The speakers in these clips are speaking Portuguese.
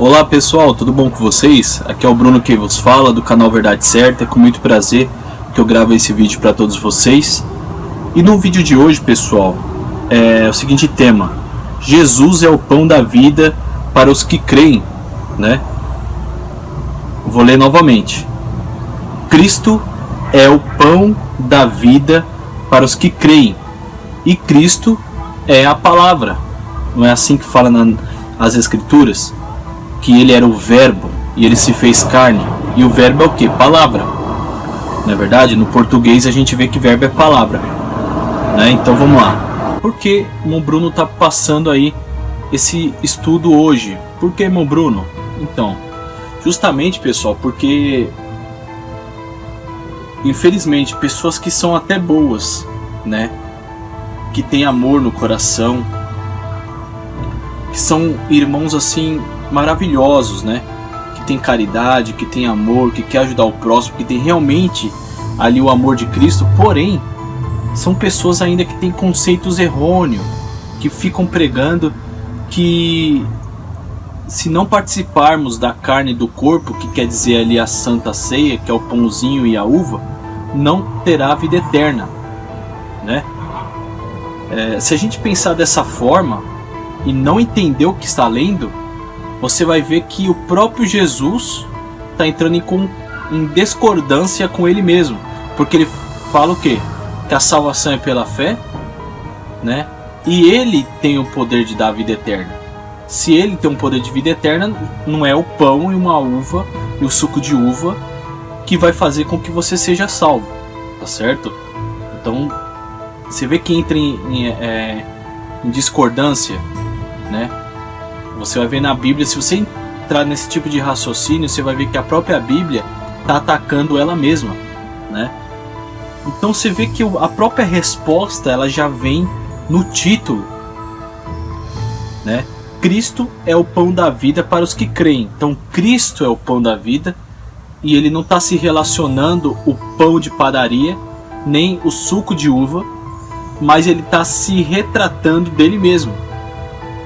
Olá pessoal, tudo bom com vocês? Aqui é o Bruno que vos fala do canal Verdade Certa. É com muito prazer que eu gravo esse vídeo para todos vocês. E no vídeo de hoje, pessoal, é o seguinte tema: Jesus é o pão da vida para os que creem, né? Vou ler novamente. Cristo é o pão da vida para os que creem. E Cristo é a palavra. Não é assim que fala nas Escrituras? Que ele era o verbo e ele se fez carne. E o verbo é o que? Palavra. Não é verdade? No português a gente vê que verbo é palavra, né? Então vamos lá. Por que irmão Bruno está passando aí esse estudo hoje? Por que, irmão Bruno? Então, justamente, pessoal, porque infelizmente pessoas que são até boas, né, que tem amor no coração, que são irmãos assim maravilhosos, né, que tem caridade, que tem amor, que quer ajudar o próximo, que tem realmente ali o amor de Cristo, porém são pessoas ainda que têm conceitos errôneos, que ficam pregando que se não participarmos da carne do corpo, que quer dizer ali a Santa Ceia, que é o pãozinho e a uva, não terá vida eterna, né? Se a gente pensar dessa forma e não entender o que está lendo, você vai ver que o próprio Jesus está entrando em discordância com ele mesmo, porque ele fala o quê? Que a salvação é pela fé, né? E ele tem o poder de dar a vida eterna. Se ele tem um poder de vida eterna, não é o pão e uma uva e o suco de uva que vai fazer com que você seja salvo, tá certo? Então você vê que entra em discordância, né? Você vai ver na Bíblia, se você entrar nesse tipo de raciocínio, você vai ver que a própria Bíblia está atacando ela mesma, né? Então você vê que a própria resposta ela já vem no título, né? Cristo é o pão da vida para os que creem. Então Cristo é o pão da vida e ele não está se relacionando o pão de padaria nem o suco de uva, mas ele está se retratando dele mesmo.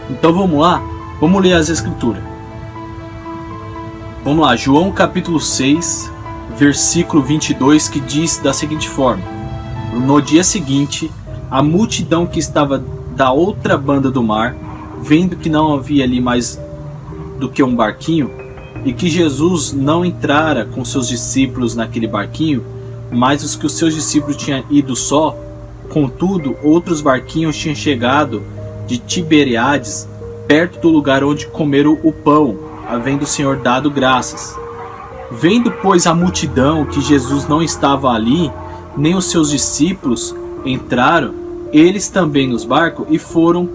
Então vamos lá, vamos ler as Escrituras. Vamos lá, João capítulo 6, versículo 22, que diz da seguinte forma: no dia seguinte, a multidão que estava da outra banda do mar, vendo que não havia ali mais do que um barquinho, e que Jesus não entrara com seus discípulos naquele barquinho, mas os que os seus discípulos tinham ido só, contudo, outros barquinhos tinham chegado de Tiberíades, perto do lugar onde comeram o pão, havendo o Senhor dado graças. Vendo, pois, a multidão que Jesus não estava ali, nem os seus discípulos entraram, eles também nos barcos e foram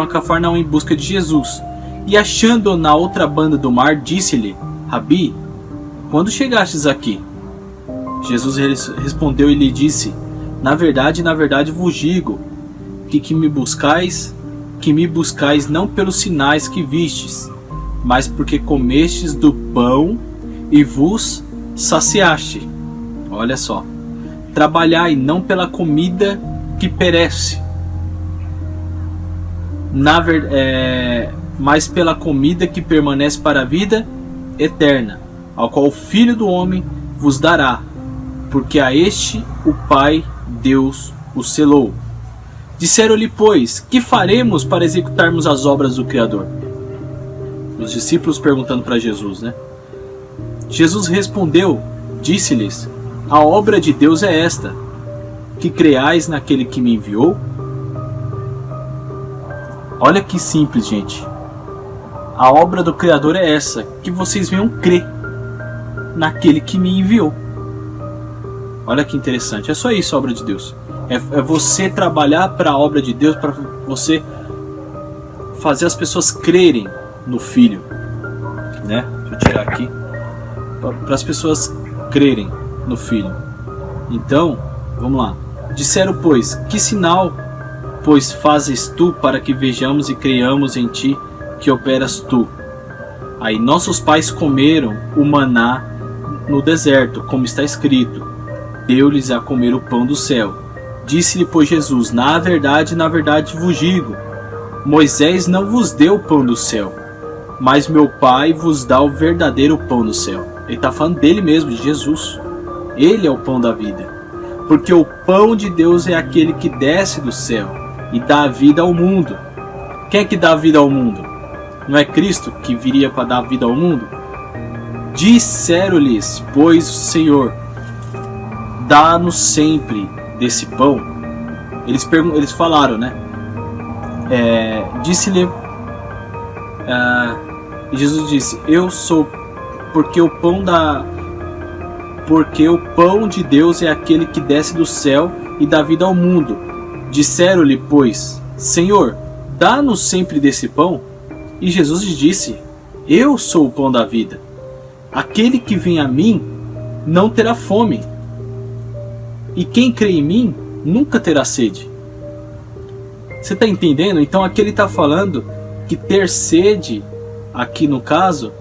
a Cafarnaum em busca de Jesus. E achando-o na outra banda do mar, disse-lhe: Rabi, quando chegastes aqui? Jesus respondeu e lhe disse: na verdade vos digo, que me buscais não pelos sinais que vistes, mas porque comestes do pão e vos saciaste. Olha só. Trabalhai não pela comida que perece, mas pela comida que permanece para a vida eterna, ao qual o Filho do Homem vos dará, porque a este o Pai Deus o selou. Disseram-lhe, pois, que faremos para executarmos as obras do Criador? Os discípulos perguntando para Jesus, né? Jesus respondeu, disse-lhes: a obra de Deus é esta, que creais naquele que me enviou. Olha que simples, gente. A obra do Criador é essa, que vocês venham crer naquele que me enviou. Olha que interessante. É só isso a obra de Deus. É você trabalhar para a obra de Deus, para você fazer as pessoas crerem no Filho, né? Deixa eu tirar aqui. Para as pessoas crerem no Filho. Então, vamos lá. Disseram, pois, que sinal, pois, fazes tu para que vejamos e creiamos em ti que operas tu? Aí nossos pais comeram o maná no deserto, como está escrito: deu-lhes a comer o pão do céu. Disse-lhe, pois, Jesus: na verdade vos digo, Moisés não vos deu o pão do céu, mas meu Pai vos dá o verdadeiro pão do céu. Ele está falando dele mesmo, de Jesus. Ele é o pão da vida. Porque o pão de Deus é aquele que desce do céu e dá a vida ao mundo. Quem é que dá a vida ao mundo? Não é Cristo que viria para dar a vida ao mundo? Disseram-lhes, pois, o Senhor, dá-nos sempre desse pão. Eles falaram, né? Disse-lhe, Jesus disse, eu sou, porque o pão de Deus é aquele que desce do céu e dá vida ao mundo. Disseram-lhe, pois, Senhor, dá-nos sempre desse pão. E Jesus lhes disse, eu sou o pão da vida. Aquele que vem a mim não terá fome, e quem crê em mim nunca terá sede. Você está entendendo? Então aqui ele está falando que ter sede, aqui no caso,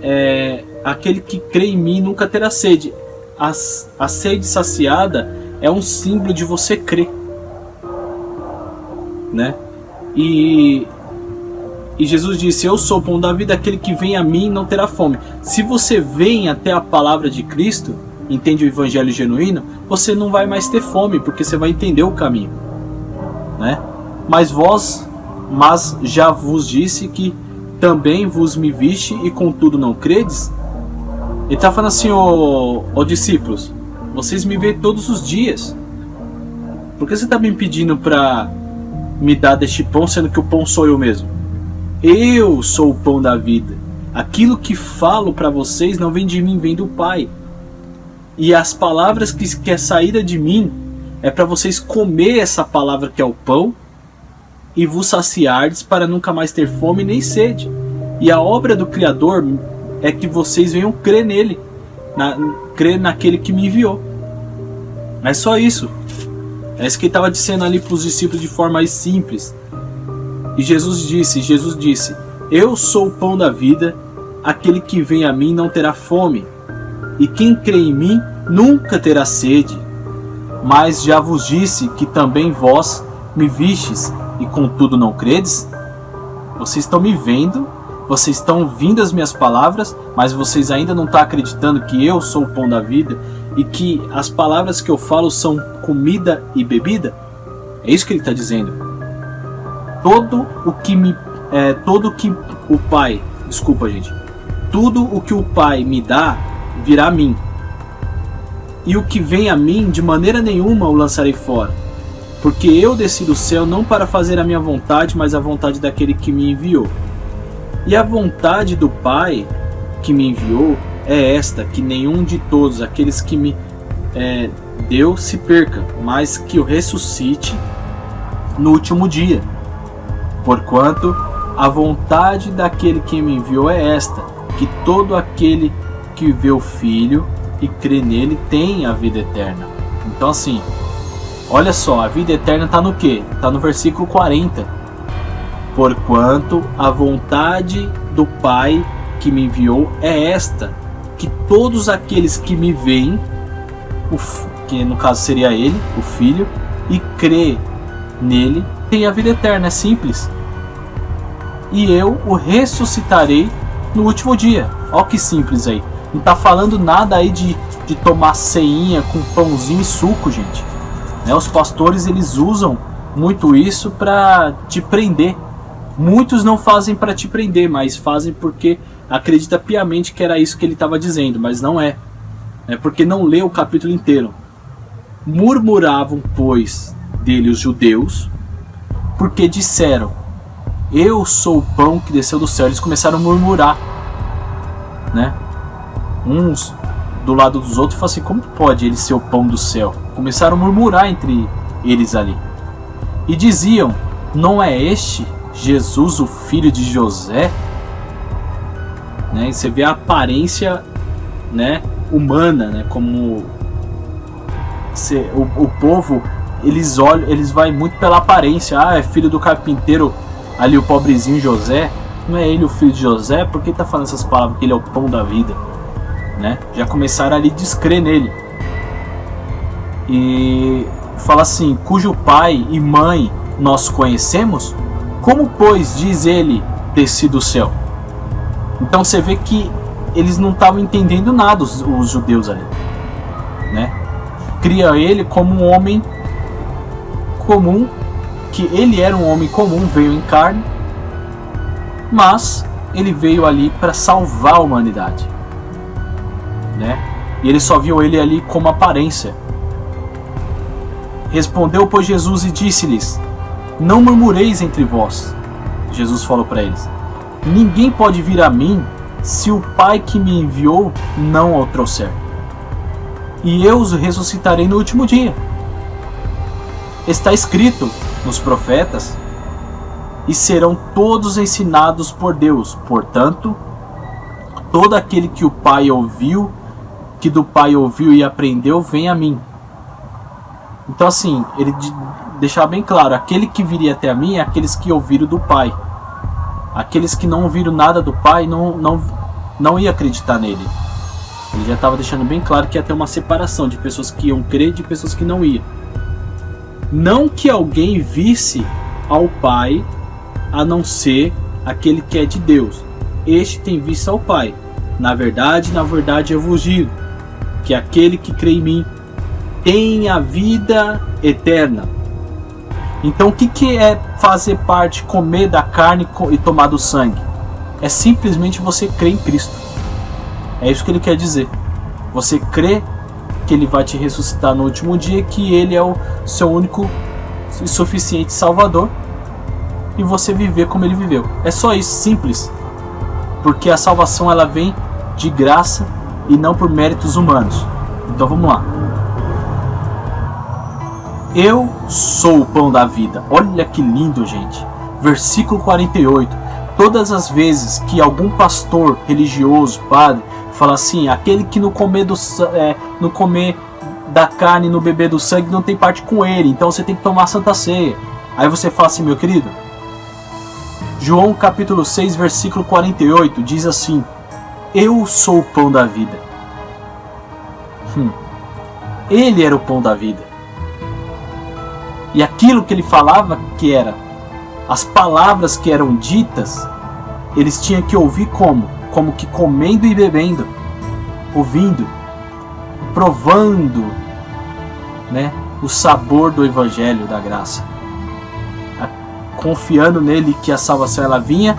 é aquele que crê em mim nunca terá sede. A sede saciada é um símbolo de você crer, né? E Jesus disse, eu sou o pão da vida, aquele que vem a mim não terá fome. Se você vem até a palavra de Cristo, entende o evangelho genuíno, você não vai mais ter fome, porque você vai entender o caminho, né? Mas já vos disse que também vos me viste e contudo não credes. Ele está falando assim, ó discípulos, vocês me veem todos os dias. Por que você está me pedindo para me dar deste pão, sendo que o pão sou eu mesmo? Eu sou o pão da vida. Aquilo que falo para vocês não vem de mim, vem do Pai. E as palavras que é saída de mim é para vocês comer essa palavra que é o pão e vos saciardes para nunca mais ter fome nem sede. E a obra do Criador é que vocês venham crer nele, crer naquele que me enviou. É só isso. É isso que ele estava dizendo ali para os discípulos de forma mais simples. E Jesus disse, eu sou o pão da vida, aquele que vem a mim não terá fome, e quem crê em mim nunca terá sede. Mas já vos disse que também vós me vistes, e contudo não credes? Vocês estão me vendo, vocês estão ouvindo as minhas palavras, mas vocês ainda não estão acreditando que eu sou o pão da vida, e que as palavras que eu falo são comida e bebida? É isso que ele está dizendo. Tudo o que o Pai me dá virá a mim, e o que vem a mim de maneira nenhuma o lançarei fora, porque eu desci do céu não para fazer a minha vontade, mas a vontade daquele que me enviou. E a vontade do Pai que me enviou é esta, que nenhum de todos aqueles que me deu se perca, mas que o ressuscite no último dia. Porquanto a vontade daquele que me enviou é esta, que todo aquele que vê o Filho e crê nele tem a vida eterna. Então assim, olha só, a vida eterna está no quê? Está no versículo 40. Porquanto a vontade do Pai que me enviou é esta, que todos aqueles que me veem, que no caso seria ele, o Filho, e crê nele, tem a vida eterna. É simples. E eu o ressuscitarei no último dia. Olha que simples aí. Não está falando nada aí de tomar ceinha com pãozinho e suco, gente. Né? Os pastores, eles usam muito isso para te prender. Muitos não fazem para te prender, mas fazem porque acredita piamente que era isso que ele estava dizendo, mas não é. É porque não lê o capítulo inteiro. Murmuravam, pois, dele os judeus, porque disseram, eu sou o pão que desceu do céu. Eles começaram a murmurar, né? Uns do lado dos outros falaram assim, como pode ele ser o pão do céu? Começaram a murmurar entre eles ali. E diziam, não é este Jesus, o filho de José? Né? E você vê a aparência, né, humana, né? Como o povo, eles olham, eles vai muito pela aparência. Ah, é filho do carpinteiro ali, o pobrezinho José. Não é ele o filho de José? Por que está falando essas palavras que ele é o pão da vida? Né? Já começaram ali a descrer nele. E fala assim, cujo pai e mãe nós conhecemos? Como, pois, diz ele, desci do céu? Então você vê que eles não estavam entendendo nada, os judeus ali, né? Cria ele como um homem comum, que ele era um homem comum, veio em carne, mas ele veio ali para salvar a humanidade, né? E ele só viu ele ali como aparência. Respondeu, pois, Jesus e disse-lhes: não murmureis entre vós. Jesus falou para eles: ninguém pode vir a mim se o Pai que me enviou não o trouxer, e eu os ressuscitarei no último dia. Está escrito nos profetas: e serão todos ensinados por Deus. Portanto, todo aquele que o Pai ouviu, que do Pai ouviu e aprendeu, vem a mim. Então assim, ele deixava bem claro, aquele que viria até a mim é aqueles que ouviram do Pai. Aqueles que não ouviram nada do Pai não ia acreditar nele. Ele já estava deixando bem claro que ia ter uma separação de pessoas que iam crer e de pessoas que não iam. Não que alguém visse ao Pai, a não ser aquele que é de Deus. Este tem visto ao Pai. Na verdade eu vos digo, que aquele que crê em mim tem a vida eterna. Então o que é fazer parte, comer da carne e tomar do sangue? É simplesmente você crer em Cristo. É isso que ele quer dizer. Você crê que ele vai te ressuscitar no último dia, que ele é o seu único e suficiente Salvador, e você viver como ele viveu. É só isso, simples. Porque a salvação ela vem de graça e não por méritos humanos. Então vamos lá. Eu sou o pão da vida. Olha que lindo, gente. Versículo 48. Todas as vezes que algum pastor religioso, padre, fala assim: aquele que não comer da carne e não beber do sangue não tem parte com ele, então você tem que tomar a Santa Ceia. Aí você fala assim: meu querido, João capítulo 6, versículo 48 diz assim: eu sou o pão da vida. Ele era o pão da vida. E aquilo que ele falava, que era as palavras que eram ditas, eles tinham que ouvir como que comendo e bebendo, ouvindo, provando, né, o sabor do evangelho da graça, confiando nele, que a salvação ela vinha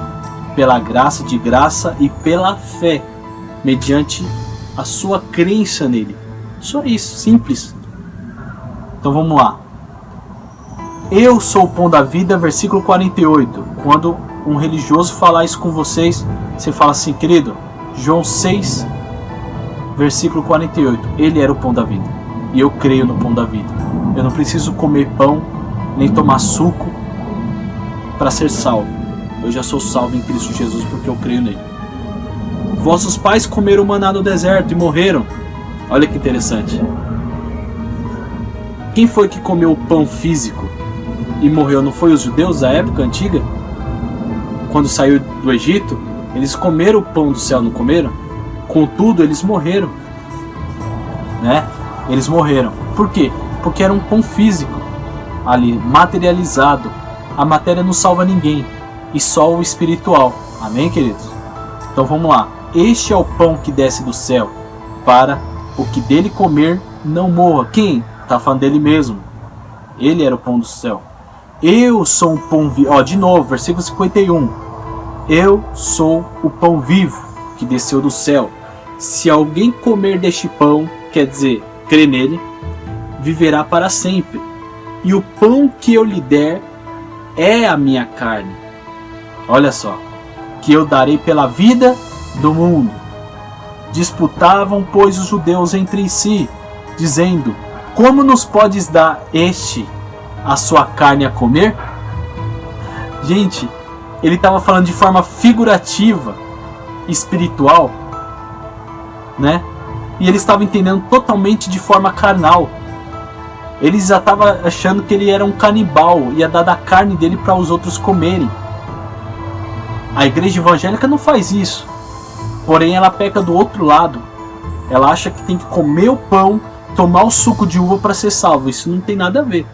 pela graça, de graça e pela fé, mediante a sua crença nele. Só isso, simples. Então vamos lá. Eu sou o pão da vida, versículo 48. Quando um religioso falar isso com vocês, você fala assim: querido, João 6, versículo 48. Ele era o pão da vida. E eu creio no pão da vida. Eu não preciso comer pão, nem tomar suco para ser salvo. Eu já sou salvo em Cristo Jesus porque eu creio nele. Vossos pais comeram maná no deserto e morreram. Olha que interessante. Quem foi que comeu o pão físico e morreu? Não foi os judeus da época antiga? Quando saiu do Egito, eles comeram o pão do céu, não comeram? Contudo, eles morreram, né? Eles morreram. Por quê? Porque era um pão físico ali, materializado. A matéria não salva ninguém, e só o espiritual. Amém, queridos? Então vamos lá. Este é o pão que desce do céu, para o que dele comer não morra. Quem? Está falando dele mesmo. Ele era o pão do céu. Eu sou um pão vivo. Ó, de novo, versículo 51. Eu sou o pão vivo que desceu do céu. Se alguém comer deste pão, quer dizer, crer nele, viverá para sempre. E o pão que eu lhe der é a minha carne. Olha só. Que eu darei pela vida do mundo. Disputavam, pois, os judeus entre si, dizendo: como nos podes dar a sua carne a comer? Gente, ele estava falando de forma figurativa, espiritual, né? E eles estavam entendendo totalmente de forma carnal. Eles já estavam achando que ele era um canibal, ia dar da carne dele para os outros comerem. A igreja evangélica não faz isso. Porém, ela peca do outro lado. Ela acha que tem que comer o pão, tomar o suco de uva para ser salvo. Isso não tem nada a ver.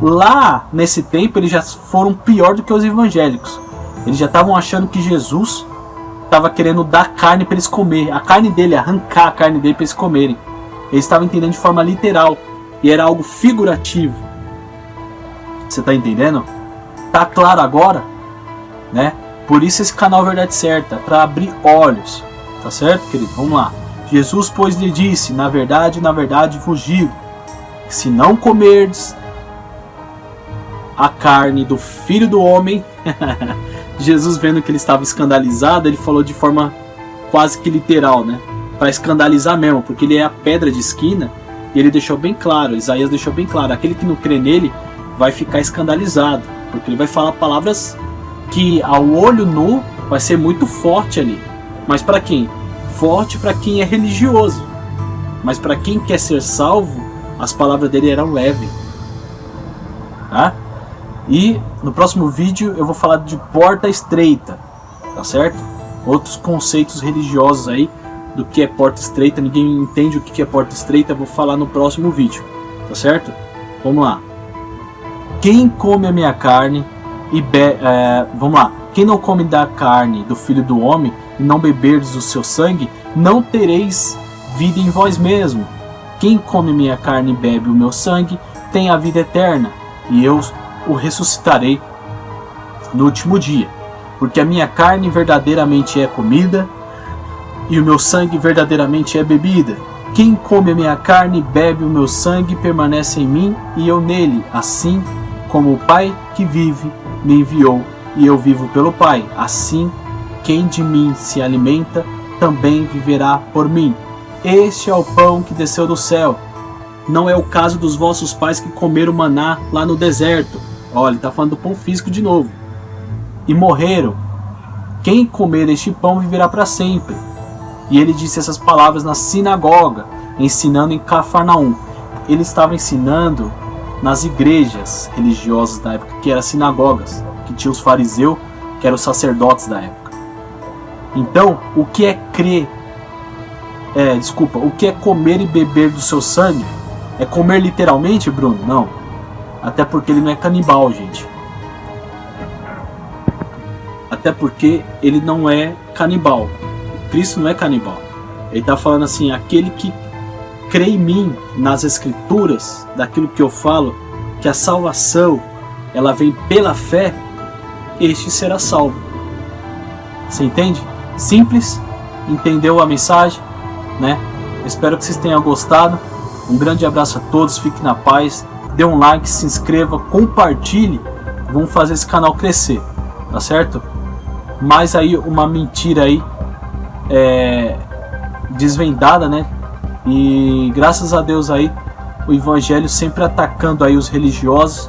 Lá, nesse tempo, eles já foram pior do que os evangélicos. Eles já estavam achando que Jesus estava querendo dar carne para eles comer, a carne dele, arrancar a carne dele para eles comerem. Eles estavam entendendo de forma literal e era algo figurativo. Você tá entendendo? Tá claro agora, né? Por isso esse canal Verdade Certa, para abrir olhos, tá certo, querido? Vamos lá. Jesus, pois, lhe disse: na verdade vos digo, que se não comerdes a carne do Filho do Homem... Jesus, vendo que ele estava escandalizado, ele falou de forma quase que literal, né? Para escandalizar mesmo, porque ele é a pedra de esquina, e ele deixou bem claro, Isaías deixou bem claro, aquele que não crê nele vai ficar escandalizado, porque ele vai falar palavras que ao olho nu vai ser muito forte ali. Mas para quem? Forte para quem é religioso. Mas para quem quer ser salvo, as palavras dele eram leves. Tá? E no próximo vídeo eu vou falar de porta estreita, tá certo? Outros conceitos religiosos aí do que é porta estreita. Ninguém entende o que é porta estreita, eu vou falar no próximo vídeo, tá certo? Vamos lá. Quem come a minha carne e vamos lá. Quem não come da carne do Filho do Homem e não beberdes o seu sangue, não tereis vida em vós mesmo. Quem come minha carne e bebe o meu sangue tem a vida eterna, e eu o ressuscitarei no último dia. Porque a minha carne verdadeiramente é comida e o meu sangue verdadeiramente é bebida. Quem come a minha carne e bebe o meu sangue permanece em mim e eu nele, assim como o Pai que vive me enviou e eu vivo pelo Pai. Assim, quem de mim se alimenta também viverá por mim. Este é o pão que desceu do céu. Não é o caso dos vossos pais que comeram maná lá no deserto. Olha, ele está falando do pão físico de novo. E morreram. Quem comer este pão viverá para sempre. E ele disse essas palavras na sinagoga, ensinando em Cafarnaum. Ele estava ensinando nas igrejas religiosas da época, que eram sinagogas, que tinha os fariseus, que eram os sacerdotes da época. Então, o que é crer? O que é comer e beber do seu sangue? É comer literalmente, Bruno? Não. Até porque ele não é canibal, gente. Até porque ele não é canibal. Cristo não é canibal. Ele está falando assim, aquele que crê em mim, nas escrituras, daquilo que eu falo, que a salvação, ela vem pela fé, este será salvo. Você entende? Simples, entendeu a mensagem, né? Espero que vocês tenham gostado. Um grande abraço a todos, fique na paz. Dê um like, se inscreva, compartilhe. Vamos fazer esse canal crescer, tá certo? Mais aí uma mentira aí desvendada, né? E graças a Deus aí o evangelho sempre atacando aí os religiosos,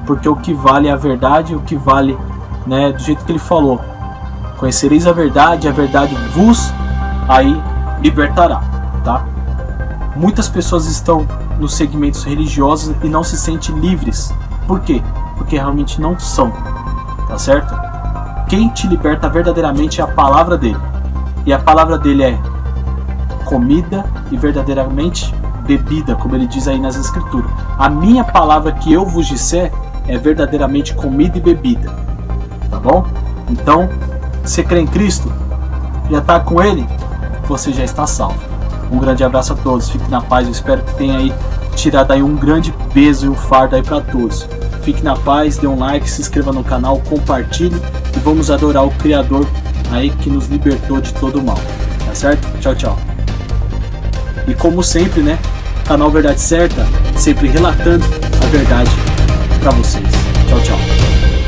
porque o que vale é a verdade, o que vale, né, do jeito que ele falou: conhecereis a verdade vos aí libertará, tá? Muitas pessoas estão nos segmentos religiosos e não se sentem livres. Por quê? Porque realmente não são, tá certo? Quem te liberta verdadeiramente é a palavra dele, e a palavra dele é comida e verdadeiramente bebida, como ele diz aí nas escrituras. A minha palavra que eu vos disser é verdadeiramente comida e bebida, tá bom? Então, você crê em Cristo, já está com ele, você já está salvo. Um grande abraço a todos, fique na paz. Eu espero que tenha aí tirado aí um grande peso e um fardo aí para todos. Fique na paz, dê um like, se inscreva no canal, compartilhe e vamos adorar o Criador aí que nos libertou de todo o mal, tá certo? Tchau, tchau. E como sempre, né, canal Verdade Certa, sempre relatando a verdade para vocês. Tchau, tchau.